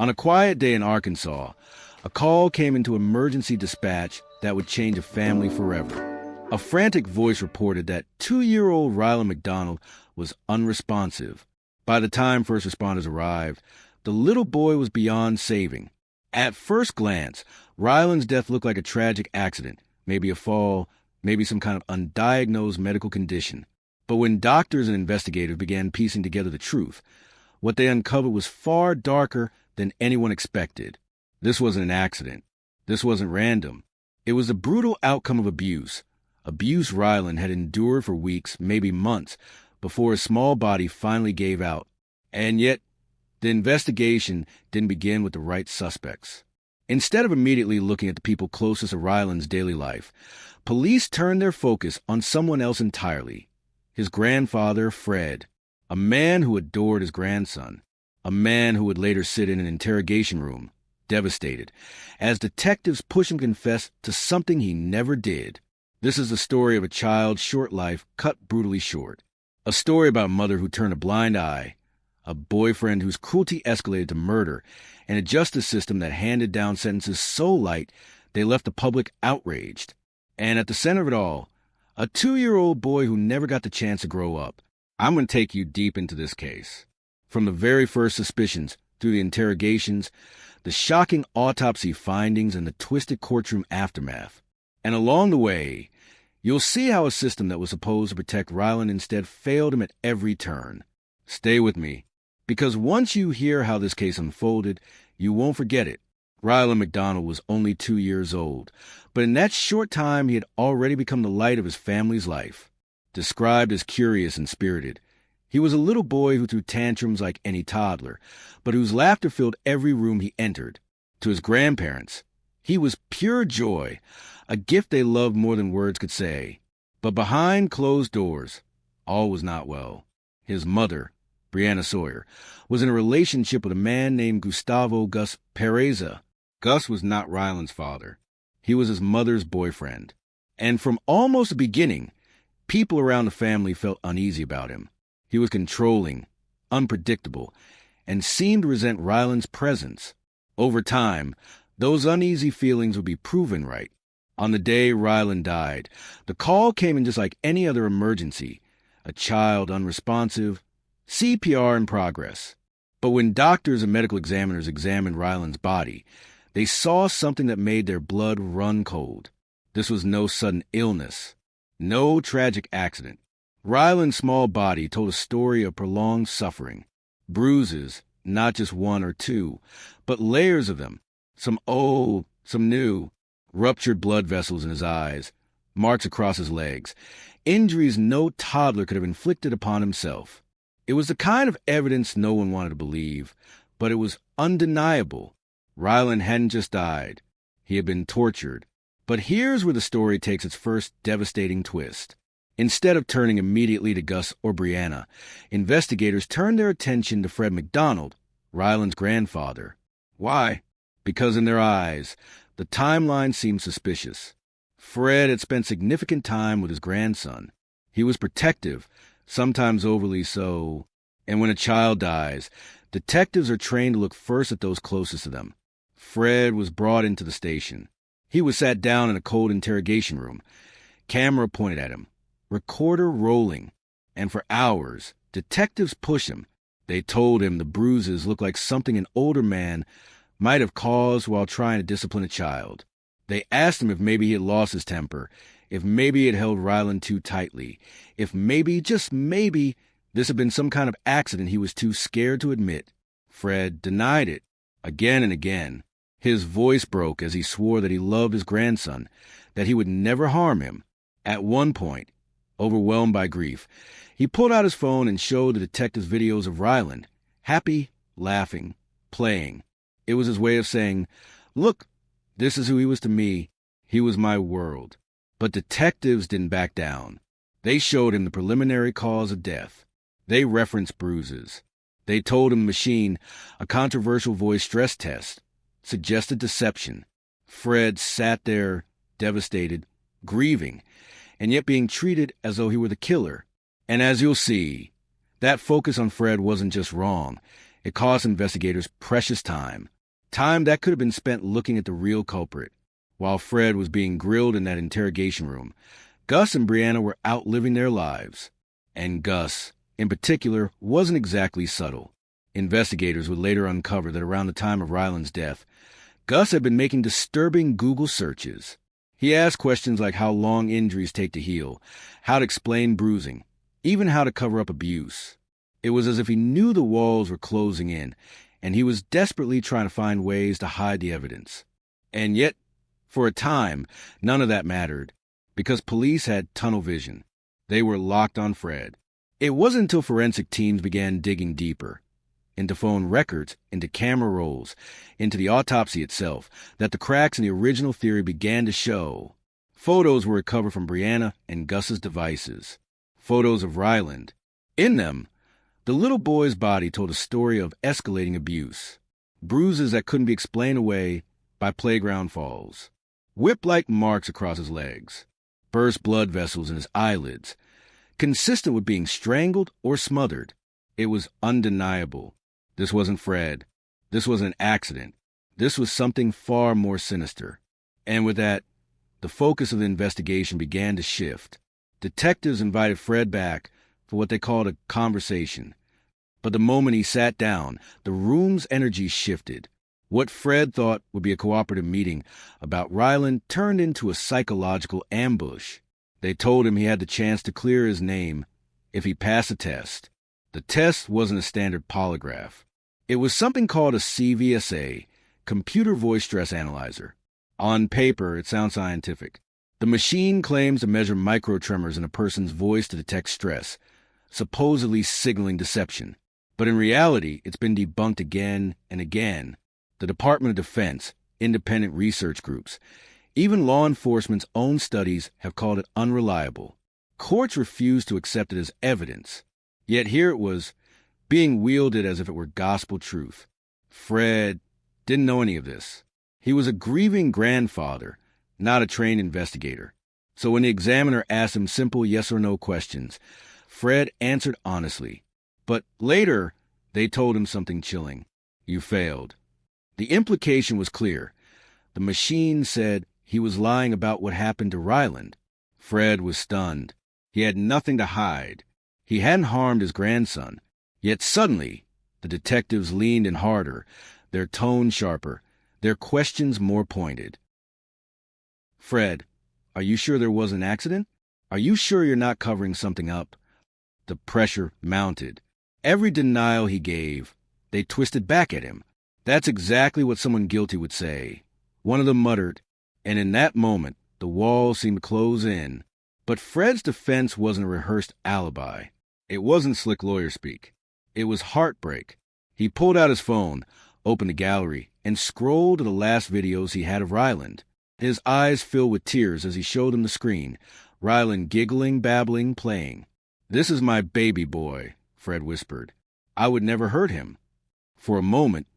On a quiet day in Arkansas, a call came into emergency dispatch that would change a family forever. A frantic voice reported that 2-year-old Ryland Macdonald was unresponsive. By the time first responders arrived, the little boy was beyond saving. At first glance, Ryland's death looked like a tragic accident, maybe a fall, maybe some kind of undiagnosed medical condition. But when doctors and investigators began piecing together the truth, what they uncovered was far darker than anyone expected. This wasn't an accident. This wasn't random. It was the brutal outcome of abuse. Abuse Ryland had endured for weeks, maybe months, before his small body finally gave out. And yet, the investigation didn't begin with the right suspects. Instead of immediately looking at the people closest to Ryland's daily life, police turned their focus on someone else entirely. His grandfather, Fred, a man who adored his grandson, a man who would later sit in an interrogation room, devastated, as detectives push him to confess to something he never did. This is the story of a child's short life cut brutally short. A story about a mother who turned a blind eye, a boyfriend whose cruelty escalated to murder, and a justice system that handed down sentences so light they left the public outraged. And at the center of it all, a 2-year-old boy who never got the chance to grow up. I'm going to take you deep into this case. From the very first suspicions, through the interrogations, the shocking autopsy findings, and the twisted courtroom aftermath. And along the way, you'll see how a system that was supposed to protect Ryland instead failed him at every turn. Stay with me, because once you hear how this case unfolded, you won't forget it. Ryland Macdonald was only 2 years old, but in that short time he had already become the light of his family's life. Described as curious and spirited, he was a little boy who threw tantrums like any toddler, but whose laughter filled every room he entered. To his grandparents, he was pure joy, a gift they loved more than words could say. But behind closed doors, all was not well. His mother, Briana Sawyer, was in a relationship with a man named Gustavo Pereza. Gus was not Ryland's father. He was his mother's boyfriend. And from almost the beginning, people around the family felt uneasy about him. He was controlling, unpredictable, and seemed to resent Ryland's presence. Over time, those uneasy feelings would be proven right. On the day Ryland died, the call came in just like any other emergency. A child unresponsive, CPR in progress. But when doctors and medical examiners examined Ryland's body, they saw something that made their blood run cold. This was no sudden illness, no tragic accident. Ryland's small body told a story of prolonged suffering. Bruises, not just one or two, but layers of them. Some old, some new. Ruptured blood vessels in his eyes, marks across his legs. Injuries no toddler could have inflicted upon himself. It was the kind of evidence no one wanted to believe, but it was undeniable. Ryland hadn't just died. He had been tortured. But here's where the story takes its first devastating twist. Instead of turning immediately to Gus or Briana, investigators turned their attention to Fred Macdonald, Ryland's grandfather. Why? Because in their eyes, the timeline seemed suspicious. Fred had spent significant time with his grandson. He was protective, sometimes overly so. And when a child dies, detectives are trained to look first at those closest to them. Fred was brought into the station. He was sat down in a cold interrogation room. Camera pointed at him. Recorder rolling. And for hours, detectives pushed him. They told him the bruises looked like something an older man might have caused while trying to discipline a child. They asked him if maybe he had lost his temper, if maybe he had held Ryland too tightly, if maybe, just maybe, this had been some kind of accident he was too scared to admit. Fred denied it, again and again. His voice broke as he swore that he loved his grandson, that he would never harm him. At one point, overwhelmed by grief, he pulled out his phone and showed the detectives videos of Ryland, happy, laughing, playing. It was his way of saying, "Look, this is who he was to me. He was my world." But detectives didn't back down. They showed him the preliminary cause of death. They referenced bruises. They told him the machine, a controversial voice stress test, suggested deception. Fred sat there, devastated, grieving, and yet being treated as though he were the killer. And as you'll see, that focus on Fred wasn't just wrong. It cost investigators precious time, time that could have been spent looking at the real culprit. While Fred was being grilled in that interrogation room, Gus and Briana were out living their lives. And Gus, in particular, wasn't exactly subtle. Investigators would later uncover that around the time of Ryland's death, Gus had been making disturbing Google searches. He asked questions like how long injuries take to heal, how to explain bruising, even how to cover up abuse. It was as if he knew the walls were closing in, and he was desperately trying to find ways to hide the evidence. And yet, for a time, none of that mattered, because police had tunnel vision. They were locked on Fred. It wasn't until forensic teams began digging deeper, into phone records, into camera rolls, into the autopsy itself, that the cracks in the original theory began to show. Photos were recovered from Briana and Gus's devices. Photos of Ryland. In them, the little boy's body told a story of escalating abuse, bruises that couldn't be explained away by playground falls, whip-like marks across his legs, burst blood vessels in his eyelids, consistent with being strangled or smothered. It was undeniable. This wasn't Fred. This wasn't an accident. This was something far more sinister. And with that, the focus of the investigation began to shift. Detectives invited Fred back for what they called a conversation. But the moment he sat down, the room's energy shifted. What Fred thought would be a cooperative meeting about Ryland turned into a psychological ambush. They told him he had the chance to clear his name if he passed a test. The test wasn't a standard polygraph. It was something called a CVSA, Computer Voice Stress Analyzer. On paper, it sounds scientific. The machine claims to measure microtremors in a person's voice to detect stress, supposedly signaling deception. But in reality, it's been debunked again and again. The Department of Defense, independent research groups, even law enforcement's own studies have called it unreliable. Courts refused to accept it as evidence. Yet here it was, being wielded as if it were gospel truth. Fred didn't know any of this. He was a grieving grandfather, not a trained investigator. So when the examiner asked him simple yes or no questions, Fred answered honestly. But later, they told him something chilling. You failed. The implication was clear. The machine said he was lying about what happened to Ryland. Fred was stunned. He had nothing to hide. He hadn't harmed his grandson. Yet suddenly, the detectives leaned in harder, their tone sharper, their questions more pointed. Fred, are you sure there was an accident? Are you sure you're not covering something up? The pressure mounted. Every denial he gave, they twisted back at him. That's exactly what someone guilty would say. One of them muttered, and in that moment, the wall seemed to close in. But Fred's defense wasn't a rehearsed alibi. It wasn't slick lawyer speak. It was heartbreak. He pulled out his phone, opened the gallery, and scrolled to the last videos he had of Ryland. His eyes filled with tears as he showed them the screen, Ryland giggling, babbling, playing. "This is my baby boy," Fred whispered. "I would never hurt him." For a moment,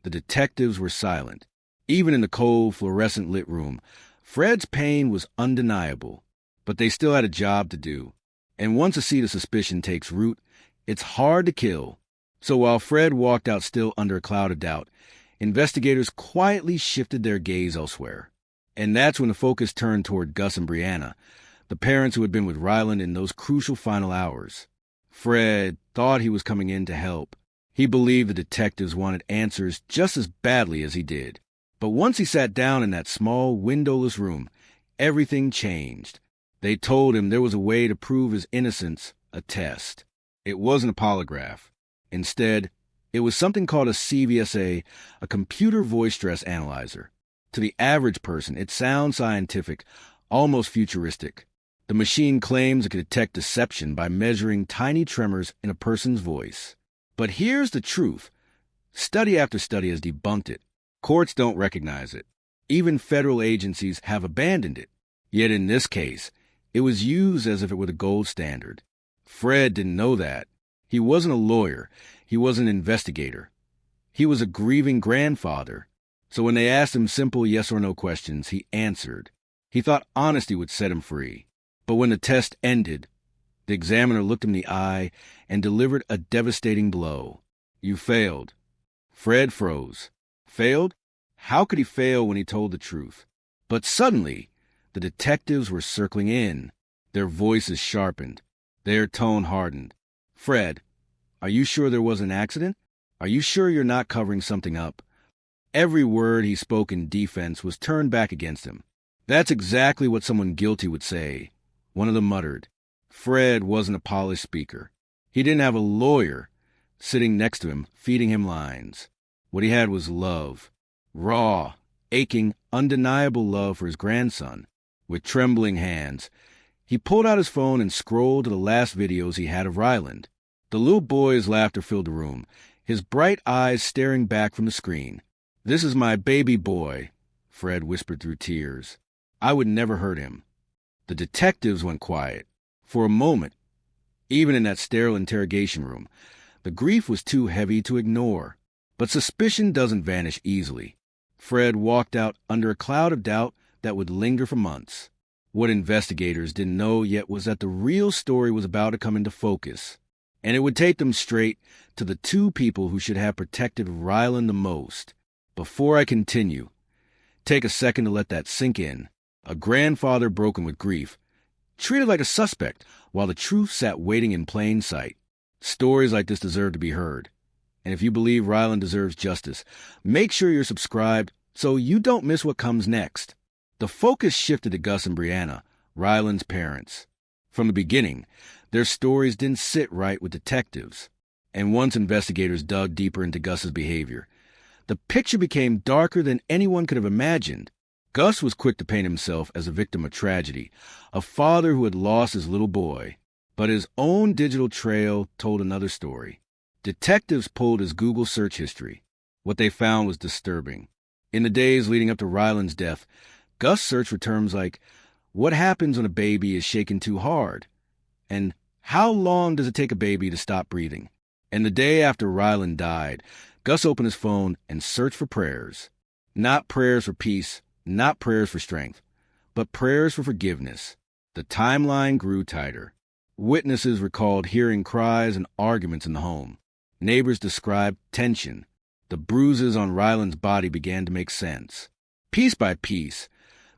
the detectives were silent. Even in the cold, fluorescent-lit room, Fred's pain was undeniable. But they still had a job to do. And once a seed of suspicion takes root, it's hard to kill. So while Fred walked out still under a cloud of doubt, investigators quietly shifted their gaze elsewhere. And that's when the focus turned toward Gus and Briana, the parents who had been with Ryland in those crucial final hours. Fred thought he was coming in to help. He believed the detectives wanted answers just as badly as he did. But once he sat down in that small, windowless room, everything changed. They told him there was a way to prove his innocence, a test. It wasn't a polygraph. Instead, it was something called a CVSA, a Computer Voice Stress Analyzer. To the average person, it sounds scientific, almost futuristic. The machine claims it could detect deception by measuring tiny tremors in a person's voice. But here's the truth. Study after study has debunked it. Courts don't recognize it. Even federal agencies have abandoned it. Yet in this case, it was used as if it were the gold standard. Fred didn't know that. He wasn't a lawyer. He was an investigator. He was a grieving grandfather. So when they asked him simple yes or no questions, he answered. He thought honesty would set him free. But when the test ended, the examiner looked him in the eye and delivered a devastating blow. You failed. Fred froze. Failed? How could he fail when he told the truth? But suddenly, the detectives were circling in. Their voices sharpened. Their tone hardened. Fred, are you sure there was an accident? Are you sure you're not covering something up? Every word he spoke in defense was turned back against him. That's exactly what someone guilty would say. One of them muttered. Fred wasn't a polished speaker. He didn't have a lawyer sitting next to him, feeding him lines. What he had was love. Raw, aching, undeniable love for his grandson. With trembling hands, he pulled out his phone and scrolled to the last videos he had of Ryland. The little boy's laughter filled the room, his bright eyes staring back from the screen. This is my baby boy, Fred whispered through tears. I would never hurt him. The detectives went quiet. For a moment, even in that sterile interrogation room, the grief was too heavy to ignore. But suspicion doesn't vanish easily. Fred walked out under a cloud of doubt that would linger for months. What investigators didn't know yet was that the real story was about to come into focus, and it would take them straight to the two people who should have protected Ryland the most. Before I continue, take a second to let that sink in. A grandfather broken with grief, treated like a suspect, while the truth sat waiting in plain sight. Stories like this deserve to be heard. And if you believe Ryland deserves justice, make sure you're subscribed so you don't miss what comes next. The focus shifted to Gus and Briana, Ryland's parents. From the beginning, their stories didn't sit right with detectives. And once investigators dug deeper into Gus's behavior, the picture became darker than anyone could have imagined. Gus was quick to paint himself as a victim of tragedy, a father who had lost his little boy. But his own digital trail told another story. Detectives pulled his Google search history. What they found was disturbing. In the days leading up to Ryland's death, Gus searched for terms like, what happens when a baby is shaken too hard? And how long does it take a baby to stop breathing? And the day after Ryland died, Gus opened his phone and searched for prayers. Not prayers for peace, not prayers for strength, but prayers for forgiveness. The timeline grew tighter. Witnesses recalled hearing cries and arguments in the home. Neighbors described tension. The bruises on Ryland's body began to make sense. Piece by piece,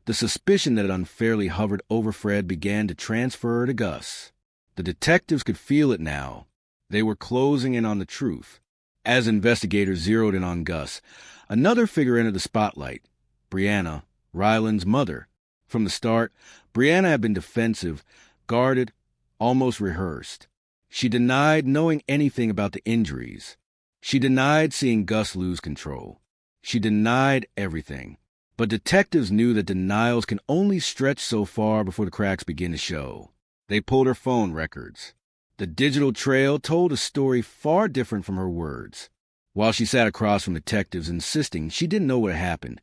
the suspicion that had unfairly hovered over Fred began to transfer to Gus. The detectives could feel it now. They were closing in on the truth. As investigators zeroed in on Gus, another figure entered the spotlight. Briana, Ryland's mother. From the start, Briana had been defensive, guarded, almost rehearsed. She denied knowing anything about the injuries. She denied seeing Gus lose control. She denied everything. But detectives knew that denials can only stretch so far before the cracks begin to show. They pulled her phone records. The digital trail told a story far different from her words. While she sat across from detectives insisting she didn't know what happened,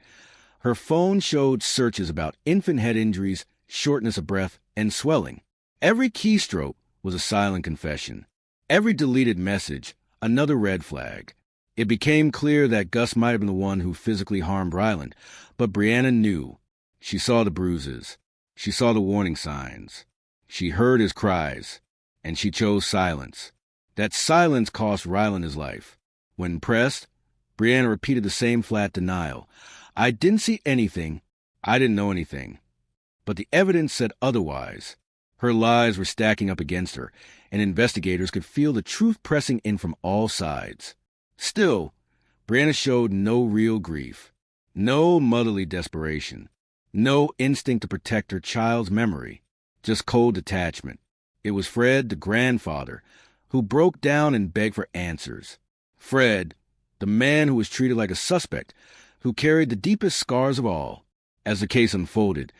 her phone showed searches about infant head injuries, shortness of breath, and swelling. Every keystroke was a silent confession. Every deleted message, another red flag. It became clear that Gus might have been the one who physically harmed Ryland, but Briana knew. She saw the bruises. She saw the warning signs. She heard his cries, and she chose silence. That silence cost Ryland his life. When pressed, Briana repeated the same flat denial. I didn't see anything. I didn't know anything. But the evidence said otherwise. Her lies were stacking up against her, and investigators could feel the truth pressing in from all sides. Still, Briana showed no real grief, no motherly desperation, no instinct to protect her child's memory, just cold detachment. It was Fred, the grandfather, who broke down and begged for answers. Fred, the man who was treated like a suspect, who carried the deepest scars of all. As the case unfolded,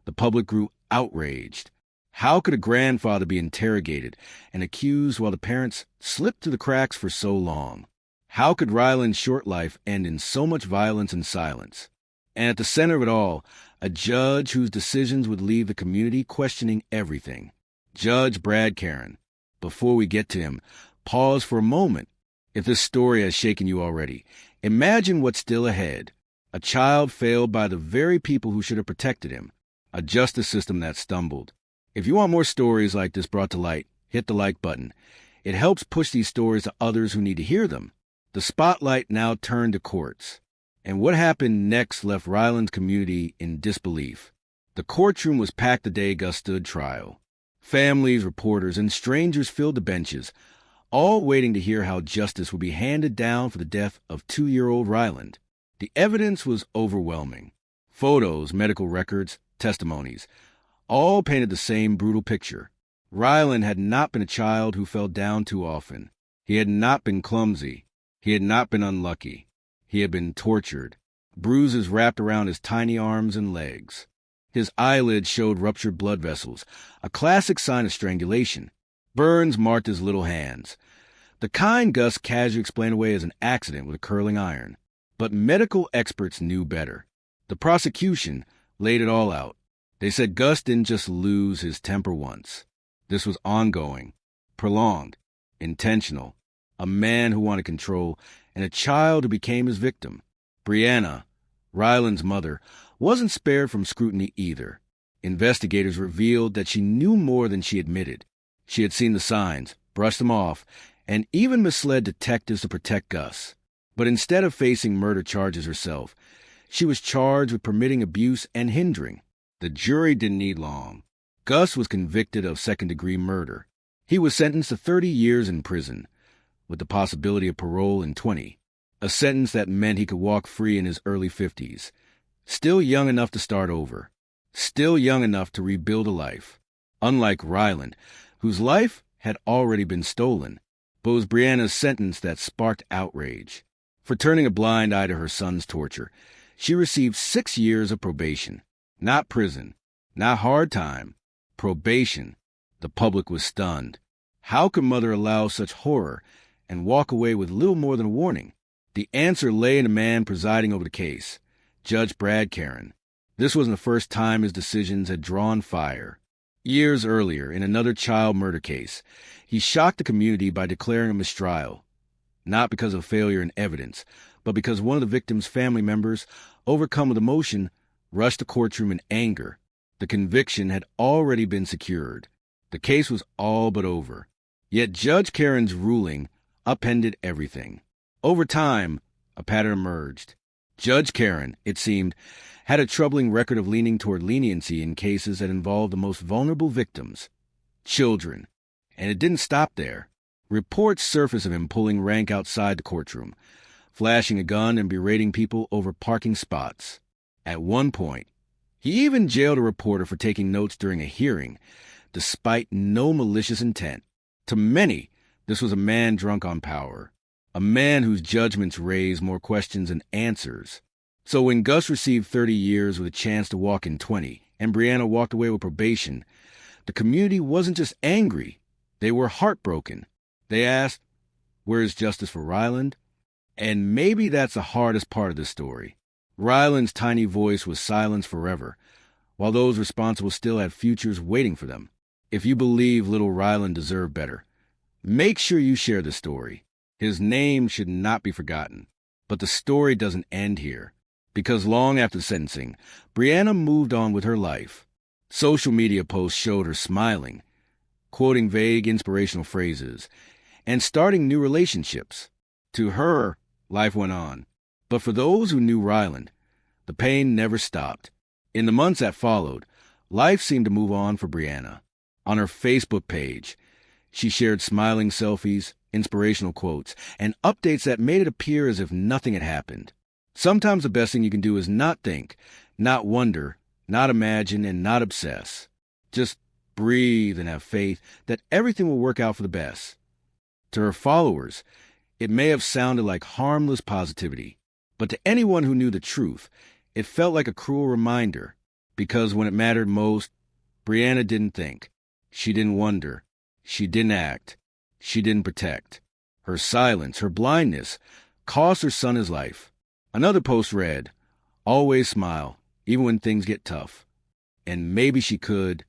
the public grew outraged. How could a grandfather be interrogated and accused while the parents slipped through the cracks for so long? How could Ryland's short life end in so much violence and silence? And at the center of it all, a judge whose decisions would leave the community questioning everything. Judge Brad Caron. Before we get to him, pause for a moment. If this story has shaken you already, imagine what's still ahead. A child failed by the very people who should have protected him. A justice system that stumbled. If you want more stories like this brought to light, hit the like button. It helps push these stories to others who need to hear them. The spotlight now turned to courts, and what happened next left Ryland's community in disbelief. The courtroom was packed the day Gus stood trial. Families, reporters, and strangers filled the benches, all waiting to hear how justice would be handed down for the death of 2-year-old Ryland. The evidence was overwhelming. Photos, medical records, testimonies, all painted the same brutal picture. Ryland had not been a child who fell down too often. He had not been clumsy. He had not been unlucky. He had been tortured, bruises wrapped around his tiny arms and legs. His eyelids showed ruptured blood vessels, a classic sign of strangulation. Burns marked his little hands, the kind Gus casually explained away as an accident with a curling iron. But medical experts knew better. The prosecution laid it all out. They said Gus didn't just lose his temper once. This was ongoing, prolonged, intentional. A man who wanted control, and a child who became his victim. Briana, Ryland's mother, wasn't spared from scrutiny either. Investigators revealed that she knew more than she admitted. She had seen the signs, brushed them off, and even misled detectives to protect Gus. But instead of facing murder charges herself, she was charged with permitting abuse and hindering. The jury didn't need long. Gus was convicted of second-degree murder. He was sentenced to 30 years in prison, with the possibility of parole in 20, a sentence that meant he could walk free in his early 50s. Still young enough to start over. Still young enough to rebuild a life. Unlike Ryland, whose life had already been stolen, but it was Brianna's sentence that sparked outrage. For turning a blind eye to her son's torture, she received 6 years of probation. Not prison, not hard time, probation. The public was stunned. How could mother allow such horror and walk away with little more than a warning? The answer lay in the man presiding over the case, Judge Brad Caron. This wasn't the first time his decisions had drawn fire. Years earlier, in another child murder case, he shocked the community by declaring a mistrial, not because of failure in evidence, but because one of the victim's family members, overcome with emotion, rushed the courtroom in anger. The conviction had already been secured. The case was all but over. Yet Judge Caron's ruling upended everything. Over time, a pattern emerged. Judge Caron, it seemed, had a troubling record of leaning toward leniency in cases that involved the most vulnerable victims, children. And it didn't stop there. Reports surfaced of him pulling rank outside the courtroom, flashing a gun and berating people over parking spots. At one point, he even jailed a reporter for taking notes during a hearing, despite no malicious intent. To many, this was a man drunk on power, a man whose judgments raised more questions than answers. So when Gus received 30 years with a chance to walk in 20, and Briana walked away with probation, the community wasn't just angry, they were heartbroken. They asked, where's justice for Ryland? And maybe that's the hardest part of this story. Ryland's tiny voice was silenced forever, while those responsible still had futures waiting for them. If you believe little Ryland deserved better, make sure you share the story. His name should not be forgotten. But the story doesn't end here, because long after sentencing, Briana moved on with her life. Social media posts showed her smiling, quoting vague inspirational phrases, and starting new relationships. To her, life went on. But for those who knew Ryland, the pain never stopped. In the months that followed, life seemed to move on for Briana. On her Facebook page, she shared smiling selfies, inspirational quotes, and updates that made it appear as if nothing had happened. Sometimes the best thing you can do is not think, not wonder, not imagine, and not obsess. Just breathe and have faith that everything will work out for the best. To her followers, it may have sounded like harmless positivity, but to anyone who knew the truth, it felt like a cruel reminder, because when it mattered most, Briana didn't think. She didn't wonder. She didn't act. She didn't protect. Her silence, her blindness, cost her son his life. Another post read, always smile, even when things get tough. And maybe she could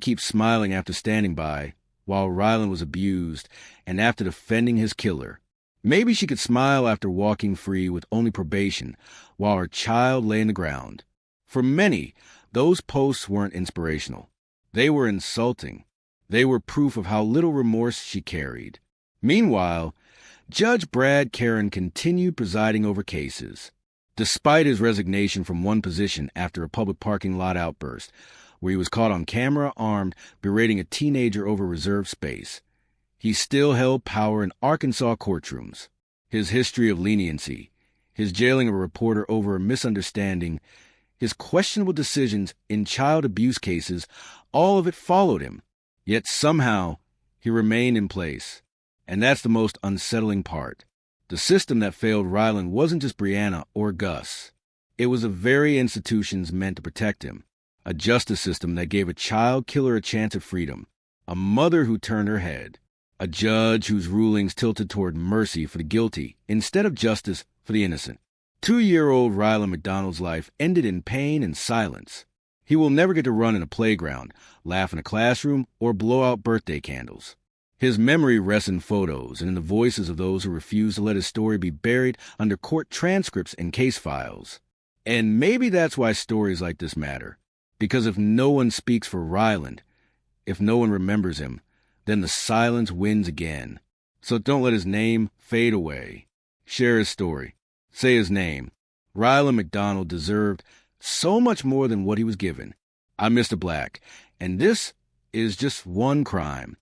keep smiling after standing by while Ryland was abused and after defending his killer. Maybe she could smile after walking free with only probation while her child lay in the ground. For many, those posts weren't inspirational. They were insulting. They were proof of how little remorse she carried. Meanwhile, Judge Brad Karen continued presiding over cases, despite his resignation from one position after a public parking lot outburst, where he was caught on camera armed berating a teenager over reserved space. He still held power in Arkansas courtrooms. His history of leniency, his jailing of a reporter over a misunderstanding, his questionable decisions in child abuse cases, all of it followed him. Yet somehow, he remained in place. And that's the most unsettling part. The system that failed Ryland wasn't just Briana or Gus. It was the very institutions meant to protect him. A justice system that gave a child killer a chance at freedom. A mother who turned her head. A judge whose rulings tilted toward mercy for the guilty instead of justice for the innocent. 2-year-old Ryland Macdonald's life ended in pain and silence. He will never get to run in a playground, laugh in a classroom, or blow out birthday candles. His memory rests in photos and in the voices of those who refuse to let his story be buried under court transcripts and case files. And maybe that's why stories like this matter. Because if no one speaks for Ryland, if no one remembers him, then the silence wins again. So don't let his name fade away. Share his story. Say his name. Ryland Macdonald deserved so much more than what he was given. I'm Mr. Black, and this is just one crime